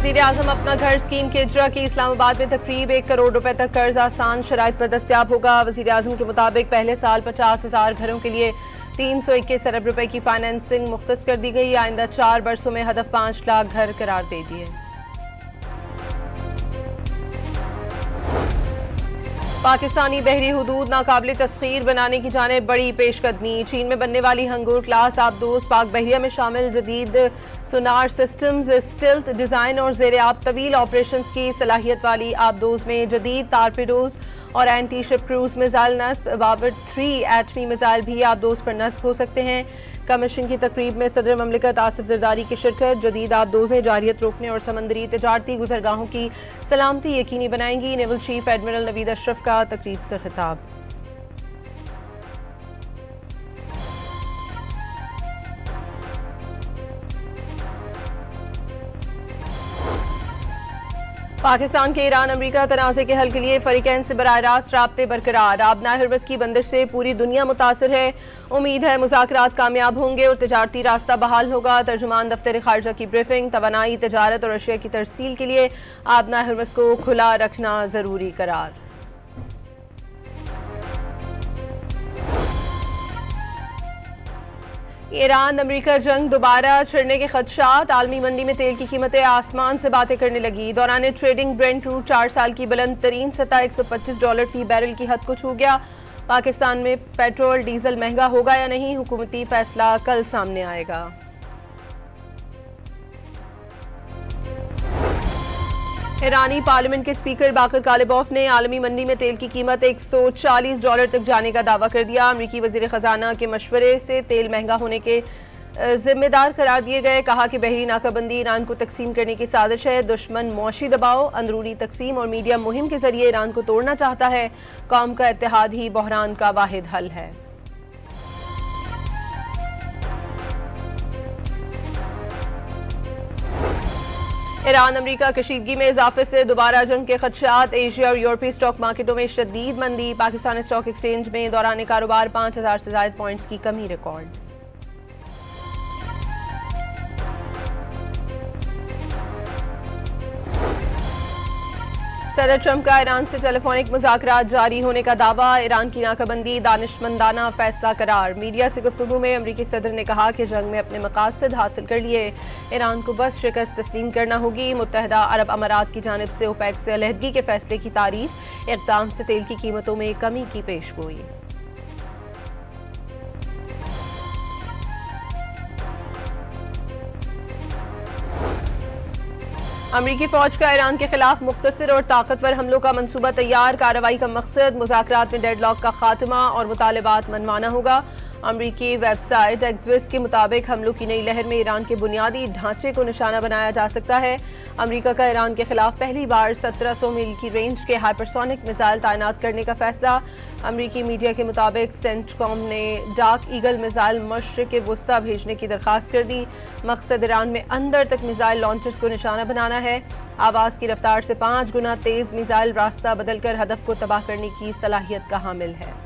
वजीर आजम अपना घर स्कीम के इजरा की इस्लामाबाद में तकरीब 1 करोड़ रुपए तक कर्ज आसान शराइत पर दस्तयाब होगा। वजीर आजम के मुताबिक पहले साल 50,000 घरों के लिए 321 अरब रुपए की फाइनेंसिंग मुख्तस कर दी गई। आइंदा 4 बरसों में हदफ 5 लाख घर करार दे दिए। पाकिस्तानी बहरी हुदूद नाकाबिल तस्खीर बनाने की जानिब बड़ी पेशकदमी। चीन में बनने वाली हंगूर क्लास आबदोज पाक बहरिया में शामिल जदीद सोनार सिस्टम्स, स्टिल्थ डिज़ाइन और ज़ेर-आब तवील ऑपरेशंस की सलाहियत वाली आबदोज में जदीद टारपीडोज और एंटी शिप क्रूज मिसाइल नस्ब बाबर 3 एटमी मिसाइल भी आबदोज पर नस्ब हो सकते हैं। कमीशन की तकरीब में सदर ममलिकत आसिफ जरदारी की शिरकत। जदीद आबदोजें जारियत रोकने और समंदरी तजारती गुजरगाहों की सलामती यकीनी बनाएंगी। Naval chief admiral Naveed Ashraf का तकरीब से खिताब। पाकिस्तान के ईरान अमरीका तनाज़े के हल के लिए फरीकैन से बराह रास्त राब्ते बरकरार। आबना हरबस की बंदिश से पूरी दुनिया मुतासिर है। उम्मीद है मुज़ाकरात कामयाब होंगे और तजारती रास्ता बहाल होगा। तर्जुमान दफ्तर खारजा की ब्रीफिंग। तवानाई, तजारत और अशिया की तरसील के लिए आबना हरबस को खुला रखना ज़रूरी करार। ईरान अमरीका जंग दोबारा छिड़ने के खदशात। आलमी मंडी में तेल की कीमतें आसमान से बातें करने लगी। दौरान ट्रेडिंग ब्रेंट क्रूड 4 साल की बुलंद तरीन सतह $125 फी बैरल की हद को छू गया। पाकिस्तान में पेट्रोल डीजल महंगा होगा या नहीं, हुकूमती फैसला कल सामने आएगा। ईरानी पार्लियामेंट के स्पीकर बाकर कालिबॉफ ने आलमी मंडी में तेल की कीमत $140 तक जाने का दावा कर दिया। अमरीकी वजीर खजाना के मशवरे से तेल महंगा होने के जिम्मेदार करार दिए गए। कहा कि बहरी नाकाबंदी ईरान को तकसीम करने की साजिश है। दुश्मन मौशी दबाव, अंदरूनी तकसीम और मीडिया मुहिम के जरिए ईरान को तोड़ना चाहता है। कौम का इत्तेहाद ही बहरान का वाहिद हल है। ईरान अमरीका कशीदगी में इजाफे से दोबारा जंग के खदशात। एशिया और यूरोपीय स्टॉक मार्केटों में शदीद मंदी। पाकिस्तान स्टॉक एक्सचेंज में दौरान कारोबार 5,000 से ज्यादा पॉइंट्स की कमी रिकॉर्ड। सदर ट्रंप का ईरान से टेलीफोनिक मुज़ाकरात जारी होने का दावा। ईरान की नाकाबंदी दानिशमंदाना फैसला करार। मीडिया से गुफ्तगू में अमरीकी सदर ने कहा कि जंग में अपने मकासद हासिल कर लिए, ईरान को बस शिकस्त तस्लीम करना होगी। मुत्तहदा अरब अमारात की जानिब से ओपेक से अलहदगी के फैसले की तारीफ। इक़दाम से तेल की कीमतों में कमी की पेशगोई। अमरीकी फौज का ईरान के खिलाफ मुख्तसर और ताकतवर हमलों का मंसूबा तैयार। कार्रवाई का मकसद मुज़ाकरात में डेडलॉक का खात्मा और मुतालबात मनवाना होगा। अमरीकी वेबसाइट एक्सविस के मुताबिक हमलों की नई लहर में ईरान के बुनियादी ढांचे को निशाना बनाया जा सकता है। अमरीका का ईरान के खिलाफ पहली बार 1700 मील की रेंज के हाइपरसोनिक मिसाइल तैनात करने का फैसला। अमरीकी मीडिया के मुताबिक सेंटकॉम ने डार्क ईगल मिसाइल मशरिक़ वुस्ता भेजने की दरख्वास्त कर दी। मकसद ईरान में अंदर तक मिसाइल लॉन्चर्स को निशाना बनाना है। आवाज़ की रफ्तार से 5 गुना तेज मिसाइल रास्ता बदलकर हदफ को तबाह करने की सलाहियत का हामिल है।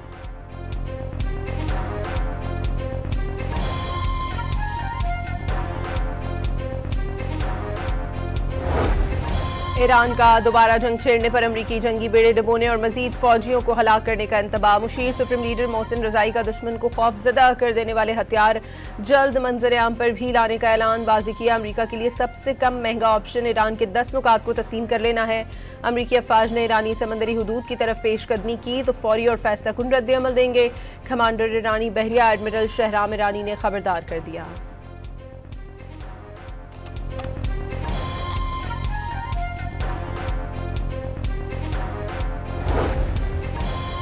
ईरान का दोबारा जंग छेड़ने पर अमरीकी जंगी बेड़े डुबोने और मजीद फौजियों को हलाक करने का इंतबाह। मुशीर सुप्रीम लीडर मोहसिन रजाई का दुश्मन को खौफजदा कर देने वाले हथियार जल्द मंजर आम पर भी लाने का ऐलान। वाज़ेह किया, अमरीका के लिए सबसे कम महंगा ऑप्शन ईरान के 10 नुकात को तस्लीम कर लेना है। अमरीकी अफवाज ने ईरानी समंदरी हुदूद की तरफ पेशकदमी की तो फौरी और फैसला कुन रद्द-ए-अमल देंगे। कमांडर ईरानी बहरिया एडमिरल शहराम ईरानी ने खबरदार कर दिया।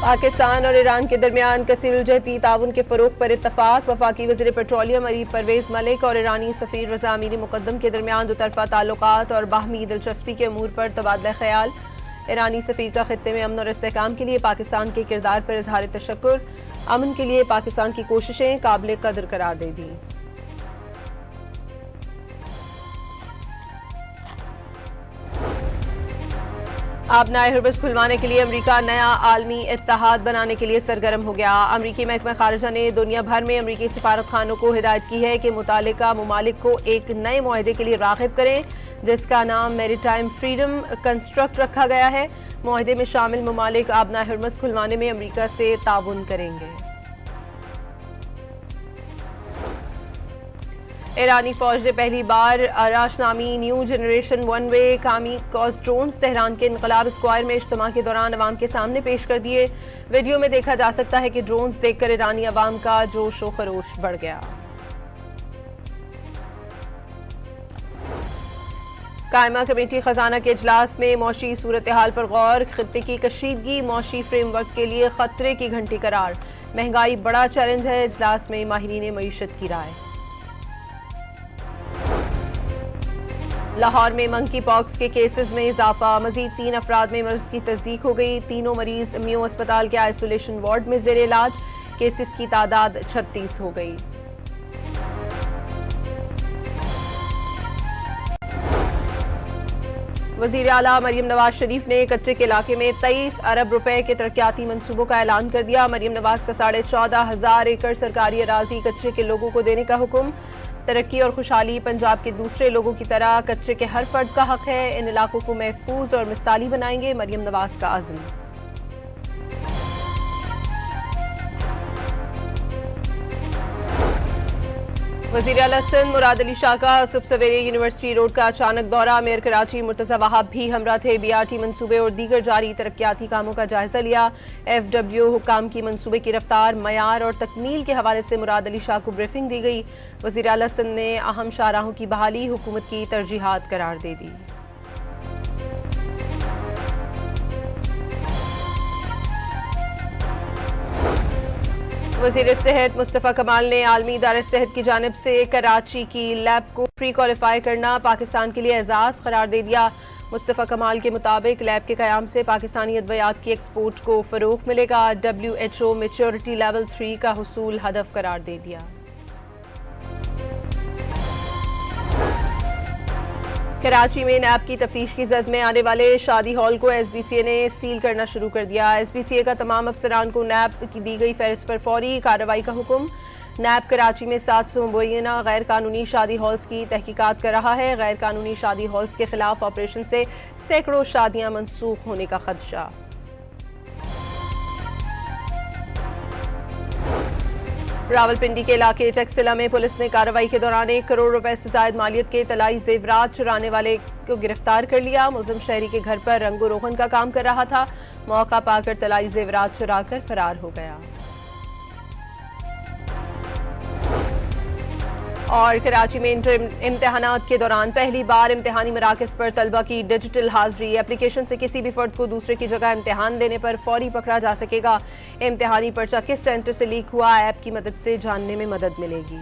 पाकिस्तान और ईरान के दरमियान कसीरुलजहती ताउन के फ़रोग़ पर इत्तफ़ाक़। वफ़ाक़ी वज़ीर पेट्रोलियम अली परवेज़ मलिक और ईरानी सफ़ीर रज़ा अमीरी मुक़द्दम के दरमियान दोतरफ़ा ताल्लुक़ात और बाहमी दिलचस्पी के अमूर पर तबादला ख़याल। ईरानी सफ़ीर का ख़ित्ते में अमन और इस्तेहकाम के लिए पाकिस्तान के किरदार पर इज़हार तशक्कुर। अमन के लिए पाकिस्तान की कोशिशें काबिल कदर करार दे दी। आबनाए हुर्मुज़ खुलवाने के लिए अमरीका नया आलमी इत्तेहाद बनाने के लिए सरगर्म हो गया। अमरीकी महकमा खारजा ने दुनिया भर में अमरीकी सफारत खानों को हिदायत की है कि मुतालिका ममालिक को एक नए मुआहदे के लिए राग़िब करें, जिसका नाम मैरीटाइम फ्रीडम कंस्ट्रक्ट रखा गया है। मुआहदे में शामिल ममालिक आबनाए हुर्मुज़ खुलवाने में अमरीका से ताउन करेंगे। ईरानी फौज ने पहली बार अराश नामी न्यू जनरेशन वन वे कामी कॉज ड्रोन्स तेहरान के इनकलाब स्क्वायर में इज्तिमा के दौरान अवाम के सामने पेश कर दिए। वीडियो में देखा जा सकता है कि ड्रोन्स देखकर ईरानी अवाम का जोश व खरोश बढ़ गया। कायमा कमेटी खजाना के इजलास में मौशी सूरत हाल पर गौर। खित्ते की कशीदगी मौशी फ्रेमवर्क के लिए खतरे की घंटी करार। महंगाई बड़ा चैलेंज है, इजलास में माहिरीन मईशत की राय। लाहौर में मंकी पॉक्स के केसेस में इजाफा। मजीद 3 अफराद में मर्ज की तस्दीक हो गई। तीनों मरीज म्यू अस्पताल के आइसोलेशन वार्ड में जेर इलाज। केसेस की तादाद 36 हो गई। वजीर आला मरियम नवाज शरीफ ने कच्चे के इलाके में 23 अरब रुपए के तरक्याती मंसूबों का ऐलान कर दिया। मरियम नवाज का 14,500 एकड़ सरकारी अराजी कच्चे के लोगों को देने का हुक्म। तरक्की और खुशहाली पंजाब के दूसरे लोगों की तरह कच्चे के हर फर्द का हक है। इन इलाकों को महफूज और मिसाली बनाएंगे, मरियम नवाज का अज़्म। वज़ीर आला सिंध मुराद अली शाह का सुबह सवेरे यूनिवर्सिटी रोड का अचानक दौरा। मेयर कराची मुर्तज़ा वहाब भी हमरा थे। BRT मंसूबे और दीगर जारी तरक्याती कामों का जायजा लिया। FW हुकाम की मंसूबे की रफ्तार, मयार और तकमील के हवाले से मुराद अली शाह को ब्रीफिंग दी गई। वज़ीर आला सिंध ने अहम शाहराहों की बहाली हुकूमत की तरजीहात करार दे दी। वज़ीर सेहत मुस्तफ़ा कमाल ने आलमी इदारे सेहत की जानिब से कराची की लैब को प्री क्वालिफाई करना पाकिस्तान के लिए एजाज़ करार दे दिया। मुस्तफ़ा कमाल के मुताबिक लैब के क़याम से पाकिस्तानी अद्वियात की एक्सपोर्ट को फ़रोग़ मिलेगा। WHO मेच्योरिटी लेवल 3 का हुसूल हदफ करार दे दिया। कराची में नैब की तफ्तीश की जद में आने वाले शादी हॉल को SBCA ने सील करना शुरू कर दिया। SBCA का तमाम अफसरान को नैब की दी गई फहरिस्त पर फौरी कार्रवाई का हुक्म। नैब कराची में 700 मुबैना गैर कानूनी शादी हॉल्स की तहकीकात कर रहा है। गैर कानूनी शादी हॉल्स के खिलाफ ऑपरेशन से सैकड़ों शादियां मनसूख होने का खदशा। रावलपिंडी के इलाके चेक्सिला में पुलिस ने कार्रवाई के दौरान 1 करोड़ रुपए से जायद मालियत के तलाई जेवरात चुराने वाले को गिरफ्तार कर लिया। मुलजिम शहरी के घर पर रंगो रोगन का काम कर रहा था। मौका पाकर तलाई जेवरात चुराकर फरार हो गया। और कराची में इम्तिहानात के दौरान पहली बार इम्तिहानी मराकज़ पर तलबा की डिजिटल हाजिरी। एप्लीकेशन से किसी भी फर्द को दूसरे की जगह इम्तिहान देने पर फौरी पकड़ा जा सकेगा। इम्तिहानी पर्चा किस सेंटर से लीक हुआ, ऐप की मदद से जानने में मदद मिलेगी।